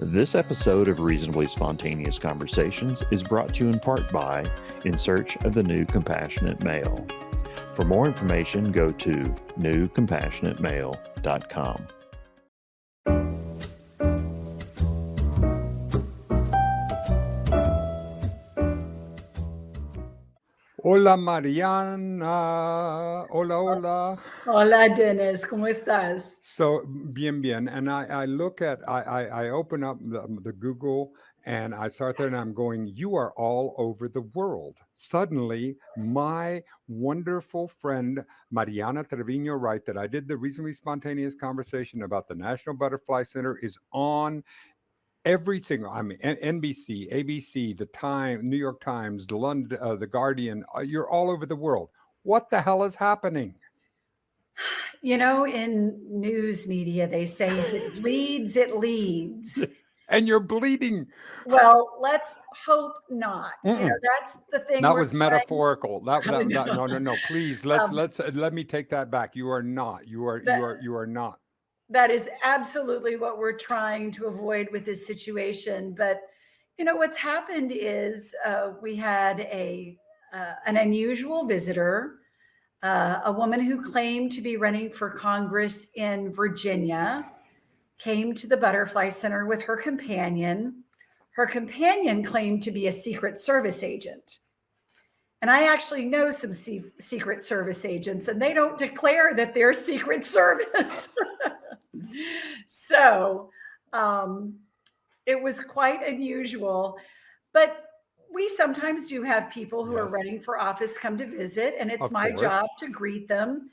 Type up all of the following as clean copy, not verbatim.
This episode of Reasonably Spontaneous Conversations is brought to you in part by In Search of the New Compassionate Male. For more information, go to newcompassionatemale.com. Hola Marianna, hola. Hola Dennis, ¿cómo estás? So bien, and I look at I open up the Google and I start there and I'm going, you are all over the world. Suddenly, my wonderful friend Marianna Trevino Wright, that I did the Reasonably Spontaneous Conversation about the National Butterfly Center, is on every single, NBC, ABC, The Time, New York Times, the London, the Guardian. You're all over the world. What the hell is happening? You know, in news media, they say if it bleeds, it leads. And you're bleeding. Well, let's hope not. You know, that's the thing. That was metaphorical. No. Please, let me take that back. You are not. You are not. That is absolutely what we're trying to avoid with this situation. But you know, what's happened is we had an unusual visitor. A woman who claimed to be running for Congress in Virginia came to the Butterfly Center with her companion. Her companion claimed to be a Secret Service agent. And I actually know some Secret Service agents, and they don't declare that they're Secret Service. So it was quite unusual. But we sometimes do have people who are running for office come to visit, and it's my job to greet them.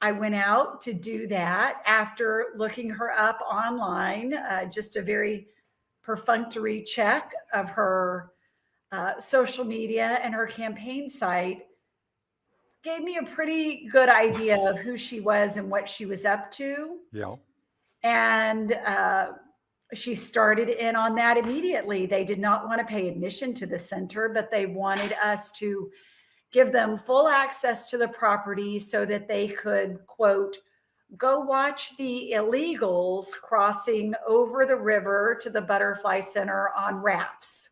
I went out to do that after looking her up online, just a very perfunctory check of her social media and her campaign site gave me a pretty good idea of who she was and what she was up to. Yeah. And she started in on that immediately. They did not want to pay admission to the center, but they wanted us to give them full access to the property so that they could, quote, go watch the illegals crossing over the river to the Butterfly Center on rafts.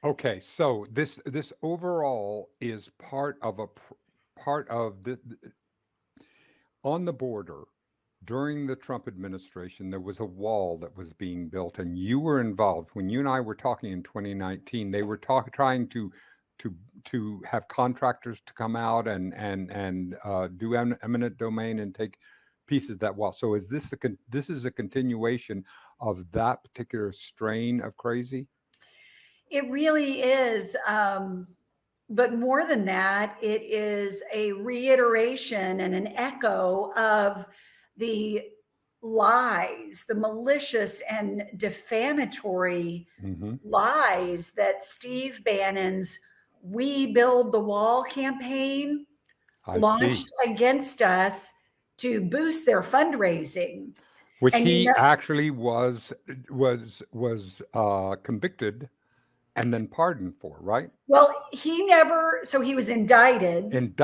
Okay, so this overall is part of the on the border. During the Trump administration, there was a wall that was being built, and you were involved. When you and I were talking in 2019, they were trying to have contractors to come out and do eminent domain and take pieces of that wall. So is this is a continuation of that particular strain of crazy? It really is. But more than that, it is a reiteration and an echo of the lies, the malicious and defamatory lies that Steve Bannon's We Build the Wall campaign launched against us to boost their fundraising. Which he actually was convicted and then pardoned for, right? Well, he was indicted and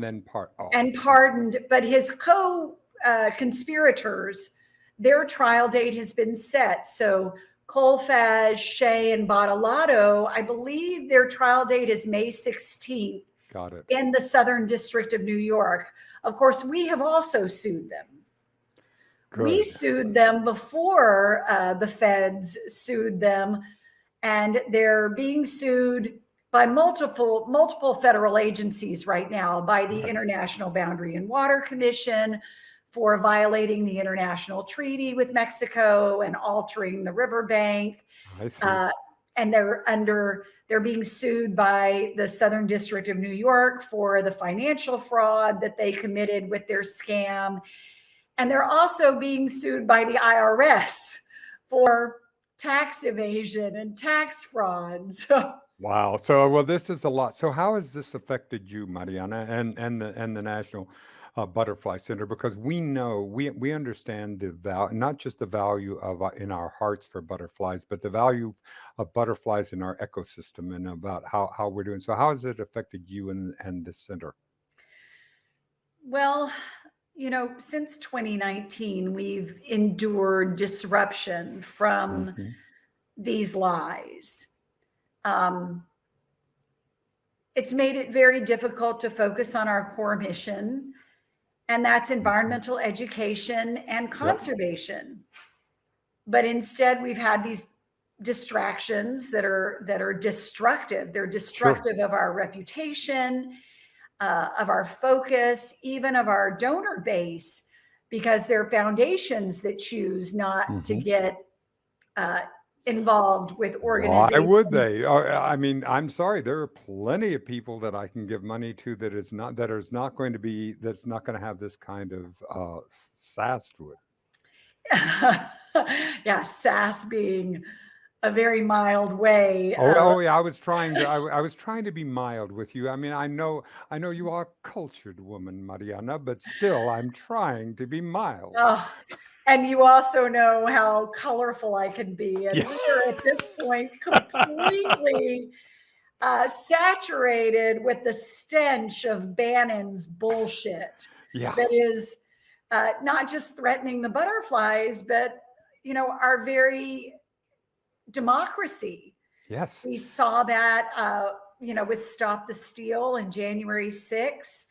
then pardoned, but his conspirators, their trial date has been set. So Colfaz, Shea, and Bottolato, I believe their trial date is May 16th. Got it. In the Southern District of New York. Of course, we have also sued them. Good. We sued them before the feds sued them, and they're being sued by multiple federal agencies right now, by the International Boundary and Water Commission for violating the international treaty with Mexico and altering the riverbank. And they're being sued by the Southern District of New York for the financial fraud that they committed with their scam. And they're also being sued by the IRS for tax evasion and tax fraud. Wow. So, this is a lot. So how has this affected you, Marianna, and the National Butterfly Center? Because we know, we understand the value, not just the value of in our hearts for butterflies, but the value of butterflies in our ecosystem and about how we're doing. So how has it affected you and the center? Well, since 2019, we've endured disruption from these lies. It's made it very difficult to focus on our core mission, and that's environmental education and conservation. But instead, we've had these distractions that are destructive. They're destructive of our reputation, of our focus, even of our donor base, because they're foundations that choose not to get involved with organizations. Why would they? I mean, I'm sorry. There are plenty of people that I can give money to that's not going to have this kind of sass to it. Yeah, sass being a very mild way. Oh yeah, I was trying to be mild with you. I mean, I know you are a cultured woman, Marianna, but still, I'm trying to be mild. And you also know how colorful I can be. And we are at this point completely saturated with the stench of Bannon's bullshit. Yeah. That is not just threatening the butterflies, but, our very democracy. Yes. We saw that, with Stop the Steal on January 6th.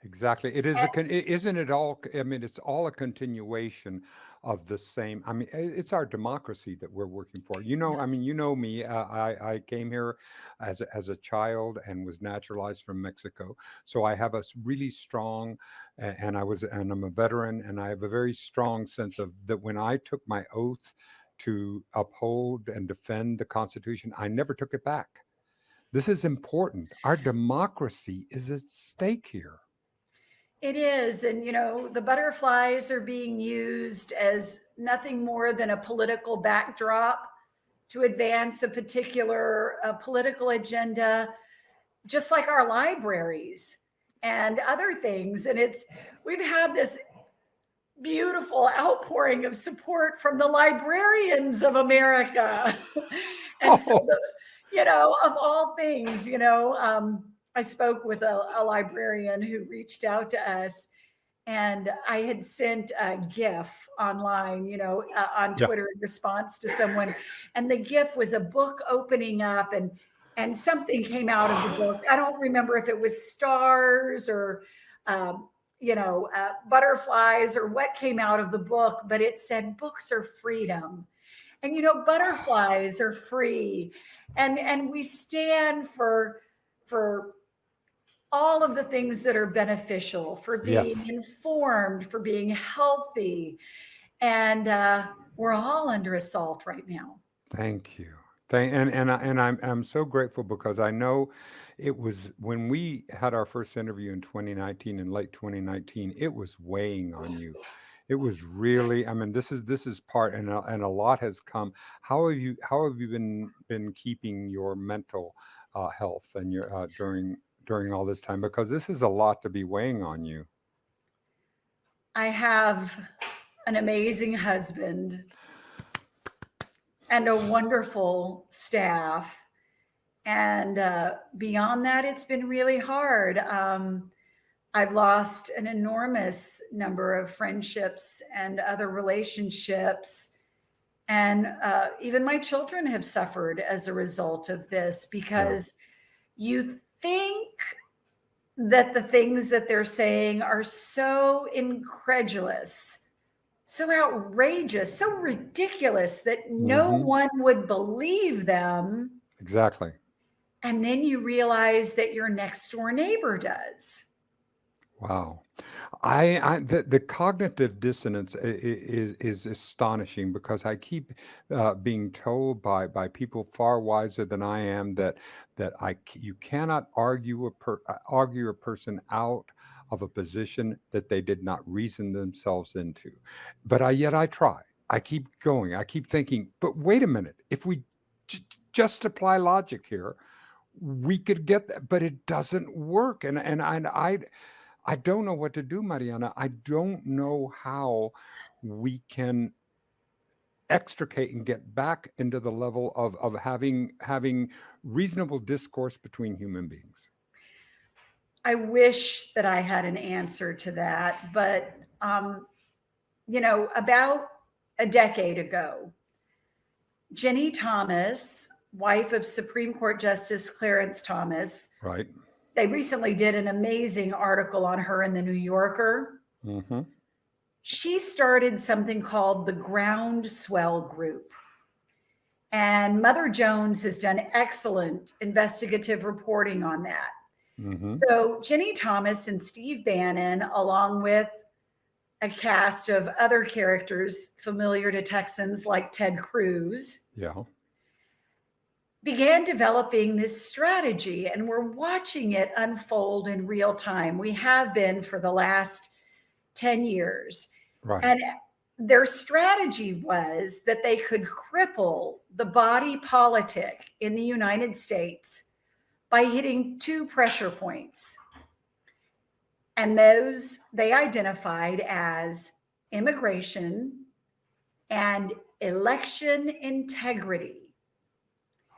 Exactly. It is isn't it all? I mean, it's all a continuation of the same. I mean, it's our democracy that we're working for. I mean, me. I came here as a child and was naturalized from Mexico, so I have a really strong, and I'm a veteran, and I have a very strong sense of that when I took my oath to uphold and defend the Constitution, I never took it back. This is important. Our democracy is at stake here. It is. And, the butterflies are being used as nothing more than a political backdrop to advance a particular political agenda, just like our libraries and other things. And we've had this beautiful outpouring of support from the librarians of America. And so, of all things, I spoke with a librarian who reached out to us, and I had sent a GIF online, on Twitter in response to someone. And the GIF was a book opening up and something came out of the book. I don't remember if it was stars or, butterflies or what came out of the book, but it said books are freedom. And, butterflies are free. And we stand for all of the things that are beneficial, for being informed, for being healthy. And we're all under assault right now. Thank you. And I'm so grateful because I know it was when we had our first interview in 2019, in late 2019, it was weighing on you. It was really, I mean, this is part, and a lot has come. How have you been keeping your mental health and your during all this time? Because this is a lot to be weighing on you. I have an amazing husband and a wonderful staff. And beyond that, it's been really hard. I've lost an enormous number of friendships and other relationships. And even my children have suffered as a result of this, because you think that the things that they're saying are so incredulous, so outrageous, so ridiculous that no one would believe them. Exactly. And then you realize that your next door neighbor does. Wow. The cognitive dissonance is astonishing, because I keep being told by people far wiser than I am that you cannot argue a person out of a position that they did not reason themselves into. But yet I try. I keep going. I keep thinking, but wait a minute. If we just apply logic here, we could get that, but it doesn't work. And I don't know what to do, Marianna. I don't know how we can extricate and get back into the level of having reasonable discourse between human beings. I wish that I had an answer to that, but about a decade ago, Ginny Thomas, wife of Supreme Court Justice Clarence Thomas, Right. They recently did an amazing article on her in the New Yorker. Mm-hmm. She started something called the Groundswell Group. And Mother Jones has done excellent investigative reporting on that. Mm-hmm. So Ginny Thomas and Steve Bannon, along with a cast of other characters familiar to Texans like Ted Cruz, began developing this strategy, and we're watching it unfold in real time. We have been for the last 10 years. Right. And their strategy was that they could cripple the body politic in the United States by hitting two pressure points. And those they identified as immigration and election integrity.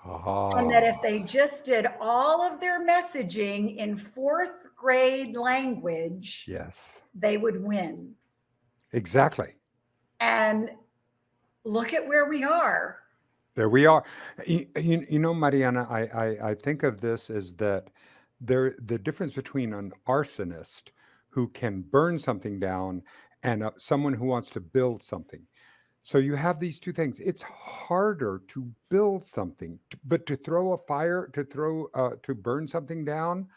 And that if they just did all of their messaging in fourth grade language, yes, they would win. Exactly. And look at where we are. There we are. Marianna, I think of this as that the difference between an arsonist who can burn something down and someone who wants to build something. So you have these two things. It's harder to build something, but to throw a fire, to burn something down,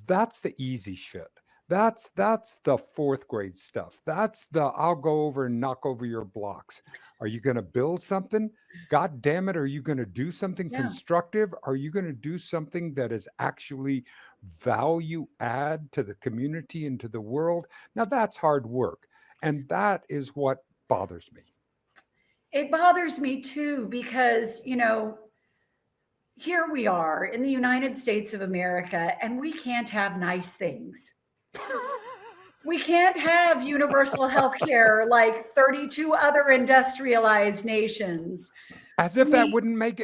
that's the easy shit. That's the fourth grade stuff. That's the I'll go over and knock over your blocks. Are you going to build something? God damn it. Are you going to do something constructive? Are you going to do something that is actually value add to the community and to the world? Now that's hard work. And that is what bothers me. It bothers me too, because, here we are in the United States of America, and we can't have nice things. We can't have universal health care like 32 other industrialized nations. As if that wouldn't make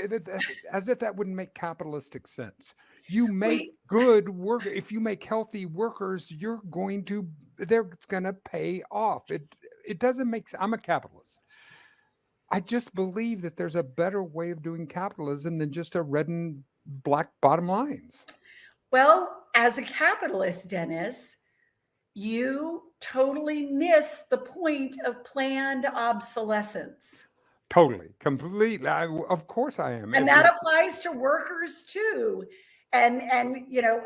capitalistic sense. You make good work. If you make healthy workers, they're going to pay off. It doesn't make sense. I'm a capitalist. I just believe that there's a better way of doing capitalism than just a red and black bottom lines. Well, as a capitalist, Dennis, you totally miss the point of planned obsolescence. Totally, completely. Of course I am. And that applies to workers too. And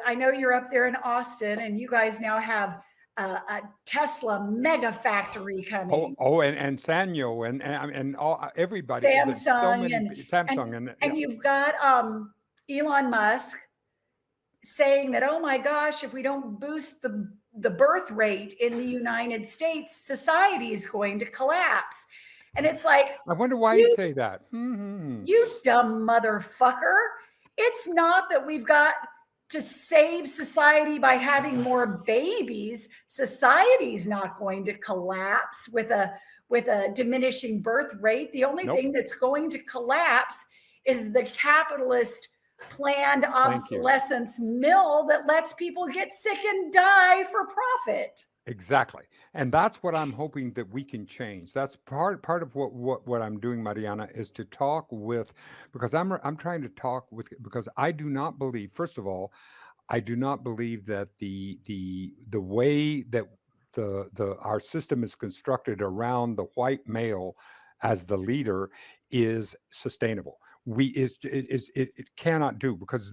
I know you're up there in Austin, and you guys now have a Tesla mega factory coming. And Sanyo and all everybody. Samsung and you've got Elon Musk saying that, oh my gosh, if we don't boost the birth rate in the United States, society is going to collapse. And it's like, I wonder why you say that. You dumb motherfucker. It's not that we've got to save society by having more babies. Society's not going to collapse with a diminishing birth rate. The only thing that's going to collapse is the capitalist planned obsolescence mill that lets people get sick and die for profit. Exactly. And that's what I'm hoping that we can change. That's part of what I'm doing, Marianna, is to talk with, because I'm trying to talk with, because I do not believe, first of all, I do not believe that the way that our system is constructed around the white male as the leader is sustainable. It cannot do, because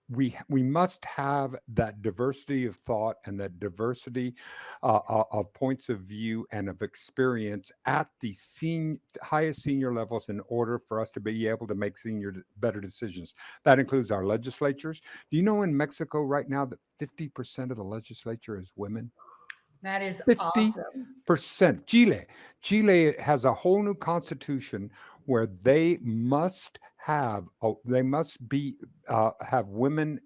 we must have that diversity of thought and that diversity of points of view and of experience at the highest senior levels in order for us to be able to make better decisions. That includes our legislatures. Do you know in Mexico right now that 50% of the legislature is women? That is 50%. Chile has a whole new constitution where they must have women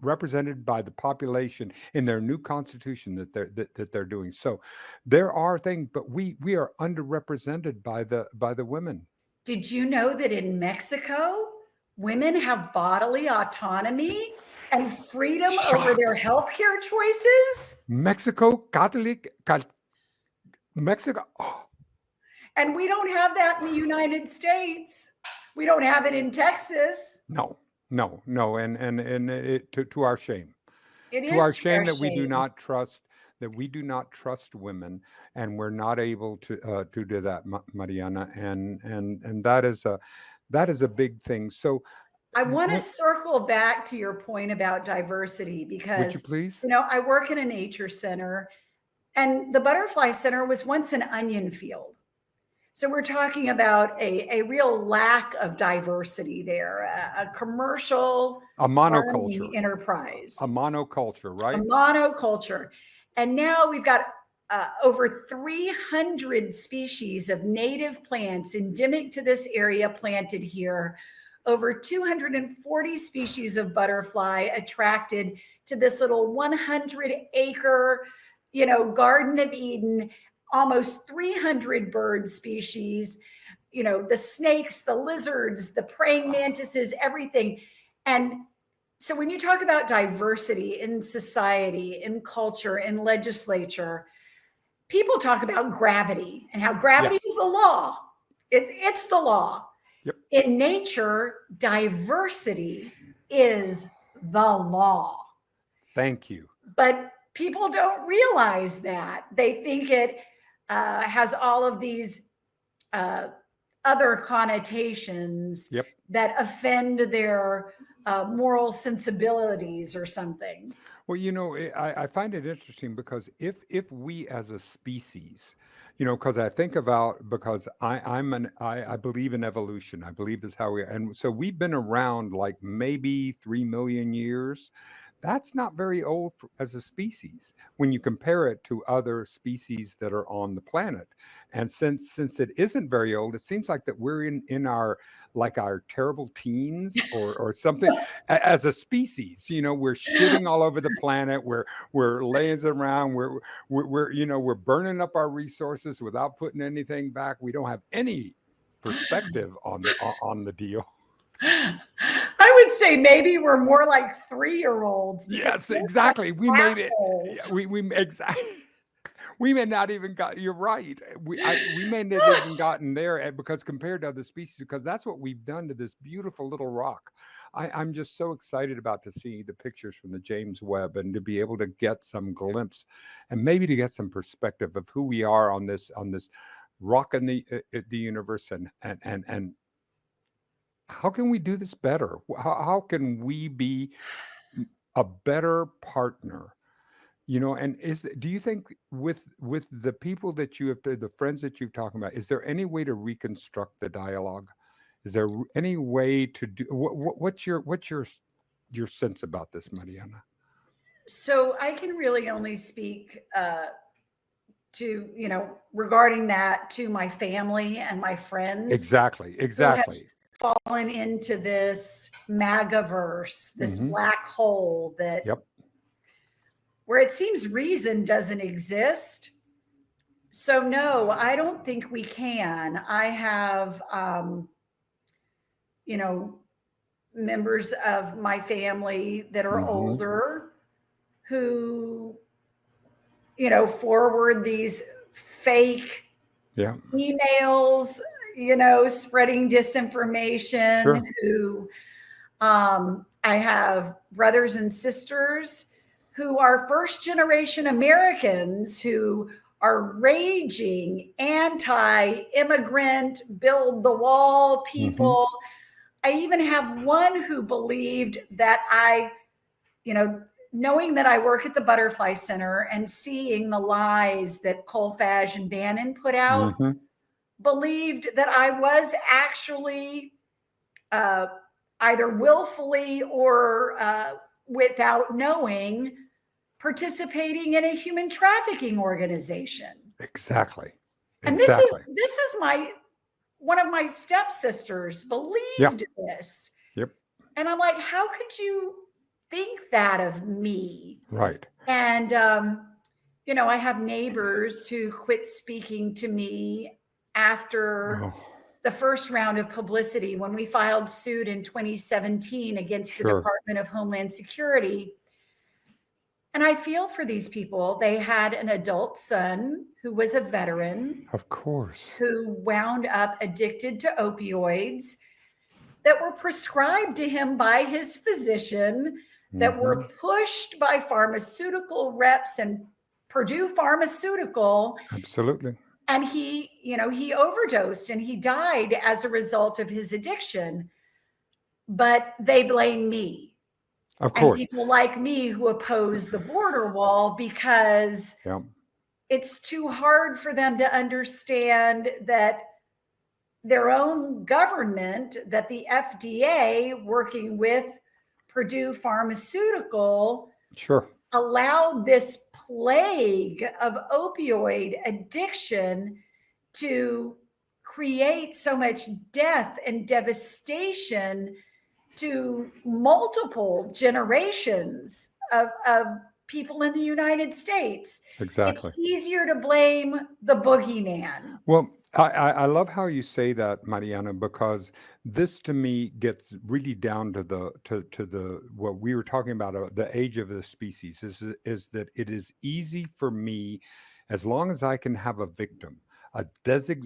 represented by the population in their new constitution that they're doing. So there are things, but we are underrepresented by the women. Did you know that in Mexico, women have bodily autonomy? and freedom over their healthcare choices. Mexico, Mexico. Oh. And we don't have that in the United States. We don't have it in Texas. No. And it, to our shame. It To is our shame that shame. we do not trust women, and we're not able to do that, Mariana, and that is a big thing. So I want to circle back to your point about diversity, because, would you please? I work in a nature center, and the Butterfly Center was once an onion field. So we're talking about a real lack of diversity there, a commercial, a monoculture enterprise, a monoculture, right? A monoculture. And now we've got over 300 species of native plants endemic to this area planted here, over 240 species of butterfly attracted to this little 100-acre, Garden of Eden, almost 300 bird species, the snakes, the lizards, the praying mantises, everything. And so when you talk about diversity in society, in culture, in legislature, people talk about gravity and how gravity is the law. It's the law. Yep. In nature, diversity is the law. Thank you. But people don't realize that. They think it has all of these other connotations that offend their moral sensibilities or something. Well, I find it interesting because if we as a species, because I think about, because I believe in evolution. I believe is how and so we've been around like maybe 3 million years. That's not very old as a species when you compare it to other species that are on the planet. And since it isn't very old, it seems like that we're in our terrible teens or something as a species. We're shitting all over the planet. We're laying around. We're burning up our resources without putting anything back. We don't have any perspective on the deal. I would say maybe we're more like 3-year-olds. Yes, exactly. We made it. We exactly. We may not even got. You're right. We may not even gotten there because compared to other species, because that's what we've done to this beautiful little rock. I'm just so excited about to see the pictures from the James Webb and to be able to get some glimpse and maybe to get some perspective of who we are on this rock in the universe and how can we do this better? How can we be a better partner? And do you think with the people that you have, the friends that you've talked about, is there any way to reconstruct the dialogue? Is there any way to do what's your sense about this, Marianna? So I can really only speak to regarding that to my family and my friends. Exactly. Fallen into this MAGA-verse, this black hole that where it seems reason doesn't exist. So no, I don't think we can. I have, members of my family that are older who, forward these fake emails, spreading disinformation, who I have brothers and sisters who are first-generation Americans who are raging anti-immigrant, build the wall people. I even have one who believed that knowing that I work at the Butterfly Center and seeing the lies that Colfage and Bannon put out, believed that I was actually either willfully or without knowing participating in a human trafficking organization. Exactly. And this is one of my stepsisters believed this. And I'm like, how could you think that of me? Right. And I have neighbors who quit speaking to me after the first round of publicity when we filed suit in 2017 against the Department of Homeland Security. And I feel for these people. They had an adult son who was a veteran. Of course. Who wound up addicted to opioids that were prescribed to him by his physician, that were pushed by pharmaceutical reps and Purdue Pharmaceutical. Absolutely. And he overdosed and he died as a result of his addiction. But they blame me. Of course. And people like me who oppose the border wall because it's too hard for them to understand that their own government, that the FDA working with Purdue Pharmaceutical allowed this plague of opioid addiction to create so much death and devastation to multiple generations of people in the United States. Exactly. It's easier to blame the boogeyman. Well, I love how you say that, Marianna, because this to me gets really down to the what we were talking about, the age of the species, is that it is easy for me, as long as I can have a victim,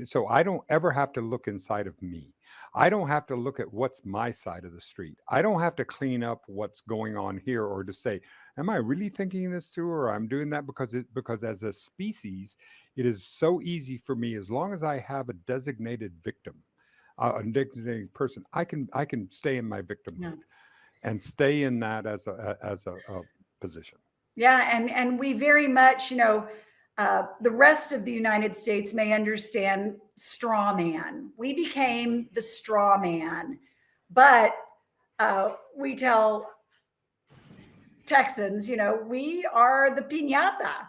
so I don't ever have to look inside of me. I don't have to look at what's my side of the street. I don't have to clean up what's going on here or to say, am I really thinking this through, or I'm doing that because as a species, it is so easy for me, as long as I have a designated victim, a designated person, I can stay in my victimhood and stay in that as a position. Yeah, and we very much, the rest of the United States may understand straw man. We became the straw man, but we tell Texans, we are the piñata,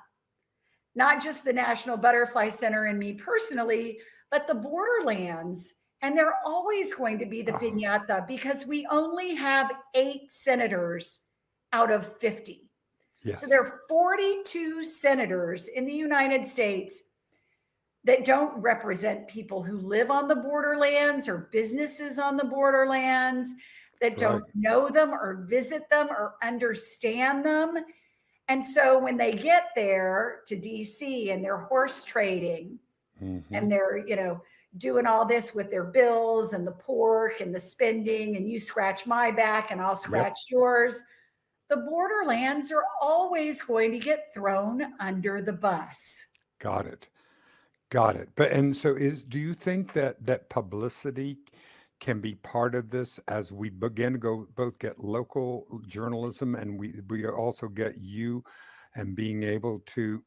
not just the National Butterfly Center and me personally, but the borderlands. And they're always going to be the piñata because we only have 8 senators out of 50. Yes. So there are 42 senators in the United States that don't represent people who live on the borderlands or businesses on the borderlands, that don't know them or visit them or understand them. And so when they get there to DC and they're horse trading and they're, doing all this with their bills and the pork and the spending, and you scratch my back and I'll scratch yours, the borderlands are always going to get thrown under the bus. Got it. But do you think that publicity can be part of this as we begin to both get local journalism and we also get you and being able to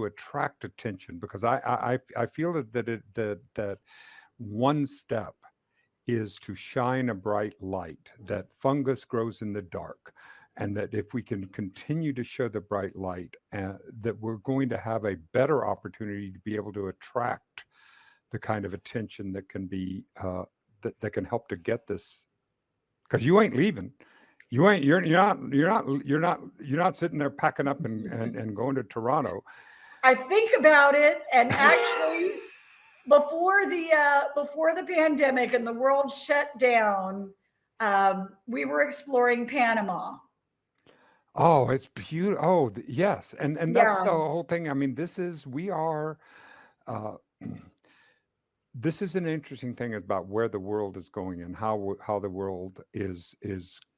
attract attention? Because I feel that one step is to shine a bright light, that fungus grows in the dark. And that if we can continue to show the bright light, that we're going to have a better opportunity to be able to attract the kind of attention that can be that can help to get this. Because you ain't leaving, you're not sitting there packing up and going to Toronto. I think about it, and actually, before the pandemic and the world shut down, we were exploring Panama. Oh, it's beautiful. Oh, yes. And that's the whole thing. I mean, this is an interesting thing about where the world is going and how the world is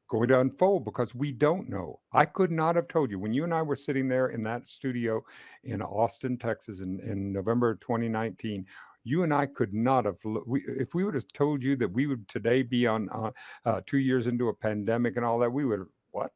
going to unfold, because we don't know. I could not have told you when you and I were sitting there in that studio in Austin, Texas in November 2019. You and I could not have, if we would have told you that we would today be on 2 years into a pandemic and all that, we would have, what?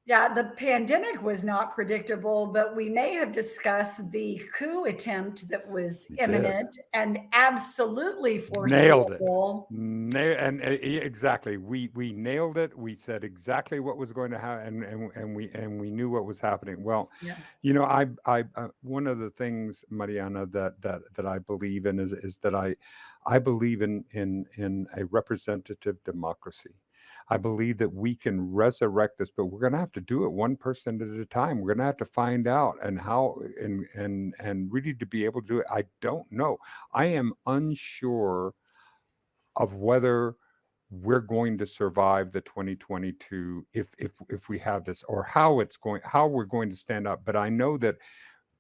Yeah, the pandemic was not predictable, but we may have discussed the coup attempt that was imminent and absolutely foreseeable. Nailed it. Exactly. We nailed it. We said exactly what was going to happen, and we knew what was happening. Well, I one of the things, Marianna, that I believe in is that I believe in a representative democracy. I believe that we can resurrect this, but we're going to have to do it one person at a time. We're going to have to find out and how and really to be able to do it. I don't know. I am unsure of whether we're going to survive the 2022 if we have this, or how we're going to stand up. But I know that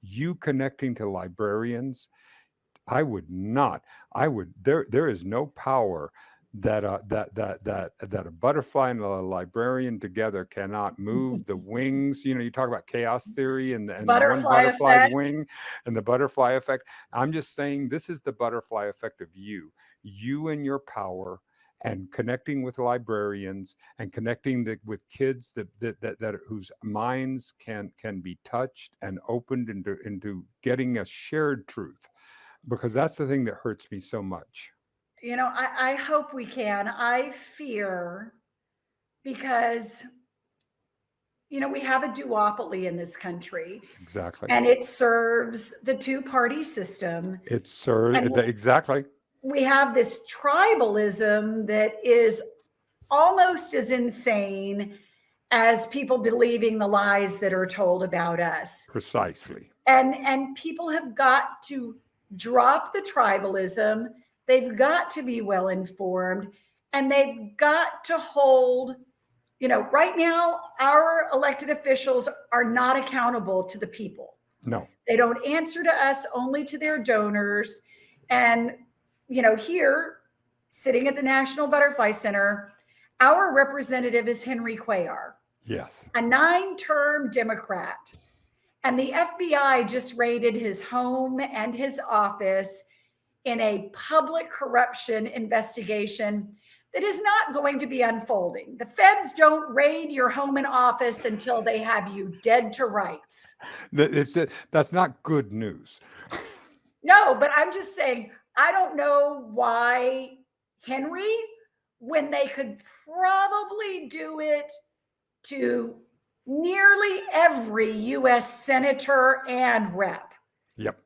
you connecting to librarians, there is no power that a butterfly and a librarian together cannot move the wings. You talk about chaos theory and the one Butterfly butterfly effect. wing and the butterfly effect. I'm just saying this is the butterfly effect of you and your power, and connecting with librarians and connecting with kids that whose minds can be touched and opened into getting a shared truth, because that's the thing that hurts me so much. I hope we can. I fear, because we have a duopoly in this country. Exactly. And it serves the two-party system. It serves exactly. We have this tribalism that is almost as insane as people believing the lies that are told about us. Precisely. And people have got to drop the tribalism. They've got to be well informed, and they've got to hold, right now, our elected officials are not accountable to the people. No. They don't answer to us, only to their donors. And, here, sitting at the National Butterfly Center, our representative is Henry Cuellar. Yes. A 9-term Democrat. And the FBI just raided his home and his office in a public corruption investigation that is not going to be unfolding. The feds don't raid your home and office until they have you dead to rights. That's not good news. No, but I'm just saying, I don't know why Henry, when they could probably do it to nearly every U.S. senator and rep. Yep.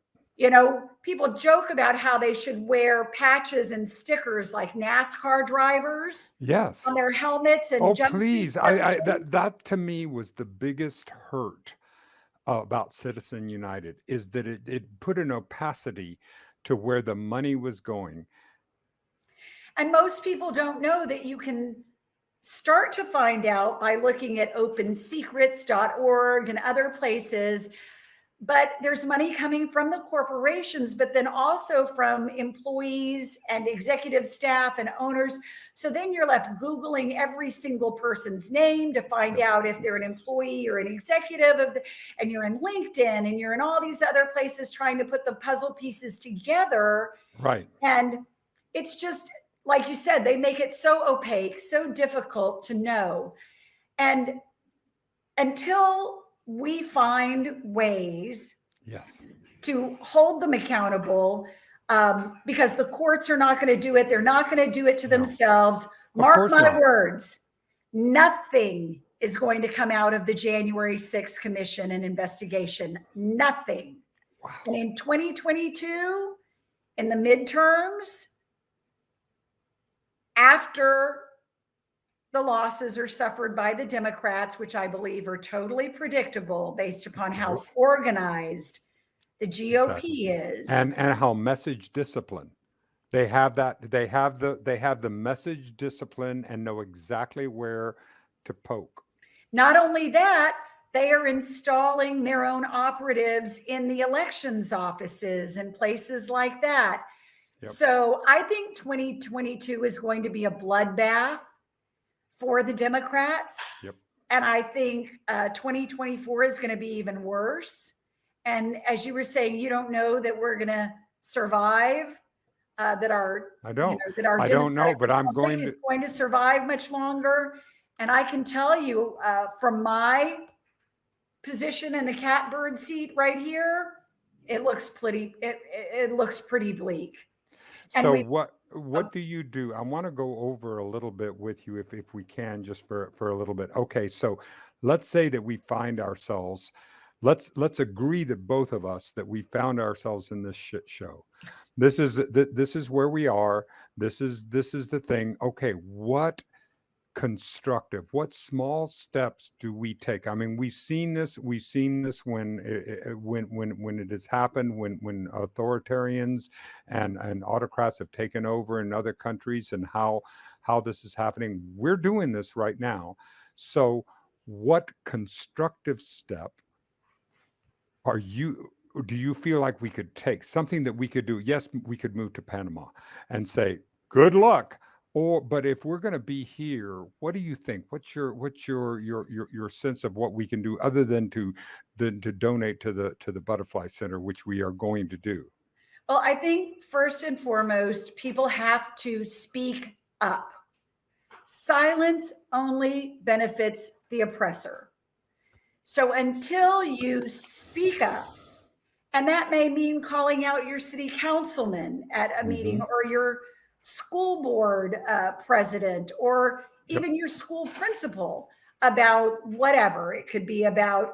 People joke about how they should wear patches and stickers like NASCAR drivers. Yes. On their helmets and jumpsuits. Oh, please. That to me was the biggest hurt about Citizen United, is that it put an opacity to where the money was going. And most people don't know that you can start to find out by looking at opensecrets.org and other places. But there's money coming from the corporations, but then also from employees and executive staff and owners. So then you're left Googling every single person's name to find out if they're an employee or an executive and you're in LinkedIn and you're in all these other places trying to put the puzzle pieces together. Right. And it's just, like you said, they make it so opaque, so difficult to know. And until we find ways to hold them accountable, because the courts are not going to do it. They're not going to do it to themselves. Mark my words, nothing is going to come out of the January 6th commission and investigation. Nothing. Wow. And in 2022, in the midterms, after the losses are suffered by the Democrats, which I believe are totally predictable based upon how organized the GOP is, and how message discipline. They have that. They have the message discipline and know exactly where to poke. Not only that, they are installing their own operatives in the elections offices and places like that. Yep. So I think 2022 is going to be a bloodbath for the Democrats. Yep. And I think 2024 is going to be even worse. And as you were saying, you don't know that we're going to survive, that our Democratic but I'm going to survive much longer. And I can tell you from my position in the catbird seat right here, it looks pretty bleak. So what do you do? I want to go over a little bit with you if we can, just for a little bit. Okay, so let's say that we find ourselves, let's agree that both of us, that we found ourselves in this shit show. This is where we are. This is the thing. Okay, what constructive? What small steps do we take? I mean, we've seen this when it has happened, when authoritarians and autocrats have taken over in other countries, and how this is happening. We're doing this right now. So what constructive step do you feel like we could take? Something that we could do? Yes, we could move to Panama and say, good luck. But if we're going to be here, what do you think? What's your sense of what we can do other than to donate to the Butterfly Center, which we are going to do? Well, I think first and foremost, people have to speak up. Silence only benefits the oppressor. So until you speak up, and that may mean calling out your city councilman at a meeting, or your school board president, or even your school principal about whatever. It could be about,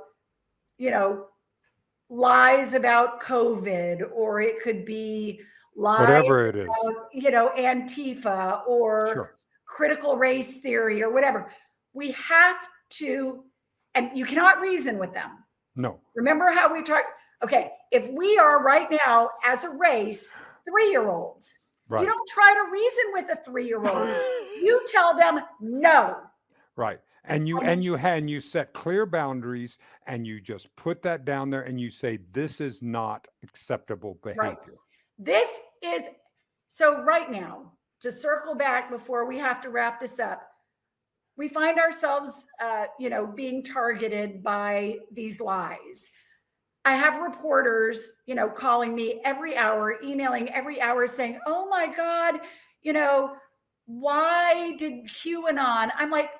lies about COVID, or it could be lies whatever it about, is, Antifa, or critical race theory, or whatever. We have to, and you cannot reason with them. No. Remember how we talked? Okay, if we are right now as a race 3-year-olds, you don't try to reason with a 3-year-old. You tell them no. Right. And you set clear boundaries, and you just put that down there, and you say, this is not acceptable behavior. Right. This is, so right now, to circle back before we have to wrap this up, we find ourselves, being targeted by these lies. I have reporters, calling me every hour, emailing every hour saying, oh my God, why did QAnon? I'm like,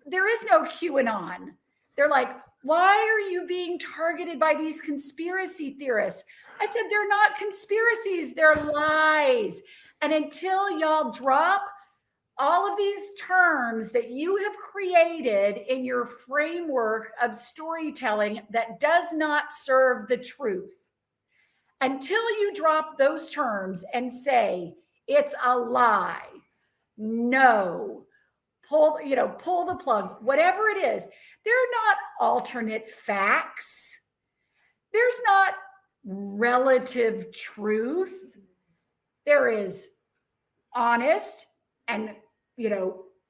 there is no QAnon. They're like, why are you being targeted by these conspiracy theorists? I said, they're not conspiracies, they're lies. And until y'all drop all of these terms that you have created in your framework of storytelling that does not serve the truth, until you drop those terms and say it's a lie, no, pull the plug, whatever it is, they're not alternate facts. There's not relative truth. There is honest and,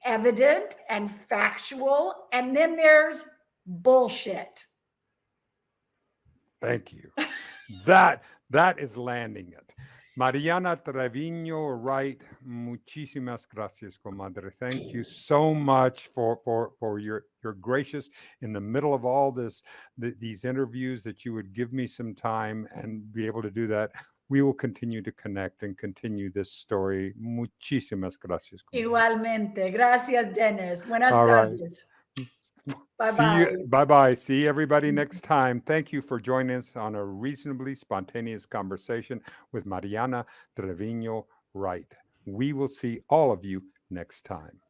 evident and factual, and then there's bullshit. Thank you. That is landing it. Marianna Trevino, Wright, muchísimas gracias, comadre. Thank you so much for your gracious, in the middle of all these interviews, that you would give me some time and be able to do that. We will continue to connect and continue this story. Muchísimas gracias, comadre. Igualmente. Gracias, Dennis. Buenas tardes. Bye-bye. Bye-bye. See everybody next time. Thank you for joining us on a reasonably spontaneous conversation with Marianna Trevino Wright. We will see all of you next time.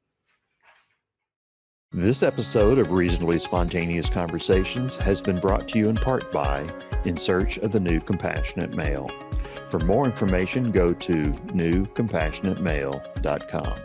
This episode of Reasonably Spontaneous Conversations has been brought to you in part by In Search of the New Compassionate Male. For more information, go to newcompassionatemail.com.